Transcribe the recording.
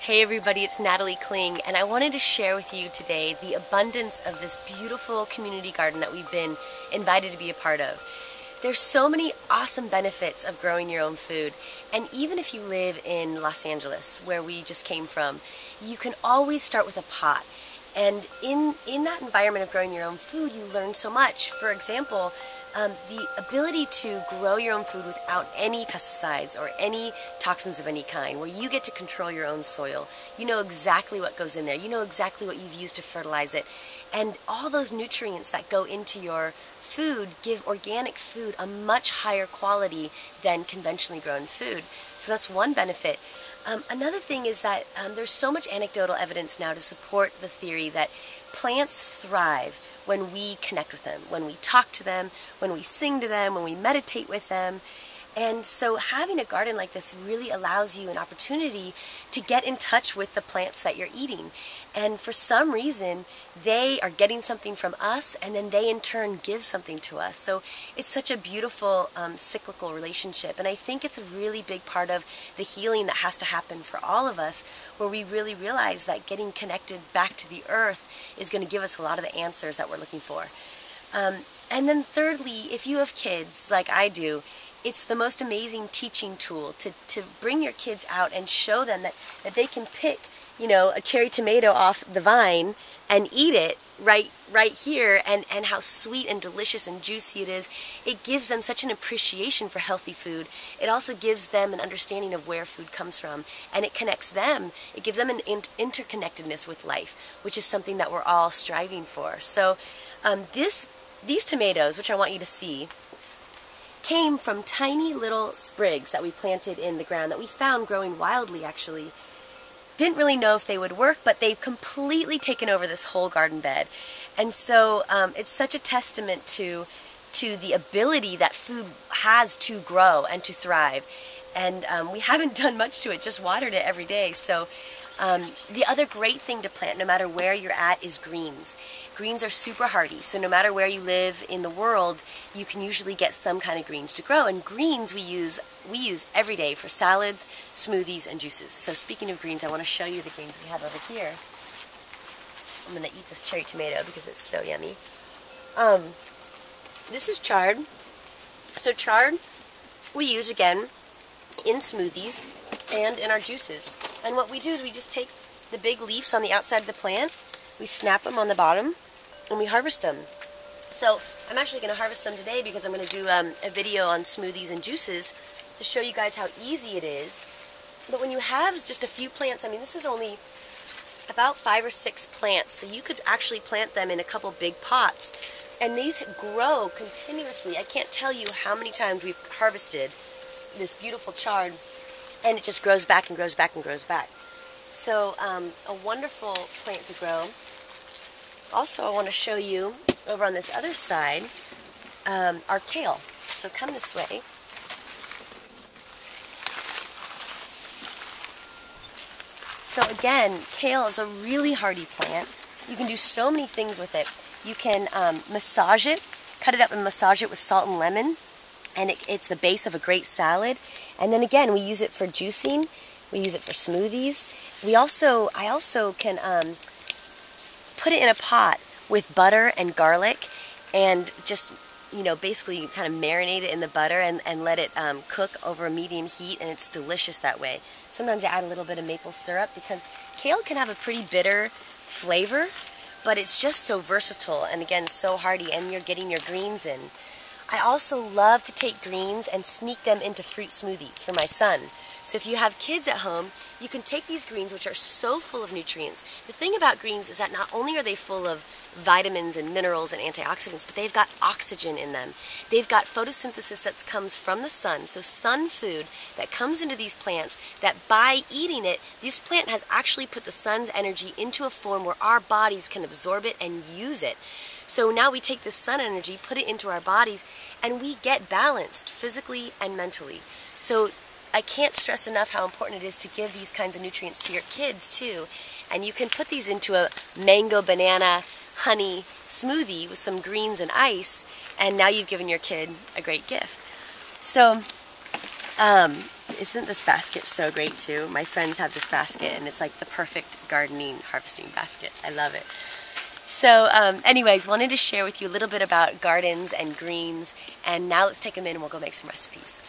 Hey everybody, it's Natalie Kling, and I wanted to share with you today the abundance of this beautiful community garden that we've been invited to be a part of. There's so many awesome benefits of growing your own food, and even if you live in Los Angeles, where we just came from, you can always start with a pot. And in that environment of growing your own food, you learn so much. For example, the ability to grow your own food without any pesticides or any toxins of any kind, where you get to control your own soil. You know exactly what goes in there. You know exactly what you've used to fertilize it. And all those nutrients that go into your food give organic food a much higher quality than conventionally grown food. So that's one benefit. Another thing is that there's so much anecdotal evidence now to support the theory that plants thrive when we connect with them, when we talk to them, when we sing to them, when we meditate with them. And so having a garden like this really allows you an opportunity to get in touch with the plants that you're eating. And for some reason, they are getting something from us, and then they in turn give something to us. So it's such a beautiful cyclical relationship. And I think it's a really big part of the healing that has to happen for all of us, where we really realize that getting connected back to the earth is going to give us a lot of the answers that we're looking for. And then thirdly, if you have kids like I do, it's the most amazing teaching tool to bring your kids out and show them that they can pick, a cherry tomato off the vine and eat it right here, and how sweet and delicious and juicy it is. It gives them such an appreciation for healthy food. It also gives them an understanding of where food comes from, and it connects them. It gives them an interconnectedness with life, which is something that we're all striving for. So these tomatoes, which I want you to see, came from tiny little sprigs that we planted in the ground that we found growing wildly, actually. Didn't really know if they would work, but they've completely taken over this whole garden bed. And so it's such a testament to the ability that food has to grow and to thrive. And we haven't done much to it, just watered it every day. So the other great thing to plant, no matter where you're at, is greens. Greens are super hardy, so no matter where you live in the world, you can usually get some kind of greens to grow. And greens we use every day for salads, smoothies, and juices. So speaking of greens, I want to show you the greens we have over here. I'm going to eat this cherry tomato because it's so yummy. This is chard. So chard we use again in smoothies and in our juices. And what we do is we just take the big leaves on the outside of the plant, we snap them on the bottom, and we harvest them. So I'm actually going to harvest them today because I'm going to do a video on smoothies and juices to show you guys how easy it is. But when you have just a few plants, I mean, this is only about 5 or 6 plants, so you could actually plant them in a couple big pots. And these grow continuously. I can't tell you how many times we've harvested this beautiful chard, and it just grows back and grows back and grows back. So a wonderful plant to grow. Also, I want to show you over on this other side our kale. So come this way. So again, kale is a really hardy plant. You can do so many things with it. You can massage it, cut it up and massage it with salt and lemon, and it's the base of a great salad. And then again, we use it for juicing. We use it for smoothies. I also can put it in a pot with butter and garlic, and just basically kind of marinate it in the butter and let it cook over a medium heat, and it's delicious that way. Sometimes I add a little bit of maple syrup because kale can have a pretty bitter flavor, but it's just so versatile and again so hardy, and you're getting your greens in. I also love to take greens and sneak them into fruit smoothies for my son. So if you have kids at home, you can take these greens, which are so full of nutrients. The thing about greens is that not only are they full of vitamins and minerals and antioxidants, but they've got oxygen in them. They've got photosynthesis that comes from the sun, so sun food that comes into these plants, that by eating it, this plant has actually put the sun's energy into a form where our bodies can absorb it and use it. So now we take this sun energy, put it into our bodies, and we get balanced physically and mentally. So I can't stress enough how important it is to give these kinds of nutrients to your kids too. And you can put these into a mango, banana, honey smoothie with some greens and ice, and now you've given your kid a great gift. So isn't this basket so great too? My friends have this basket and it's like the perfect gardening harvesting basket. I love it. So anyways, wanted to share with you a little bit about gardens and greens, and now let's take a minute and we'll go make some recipes.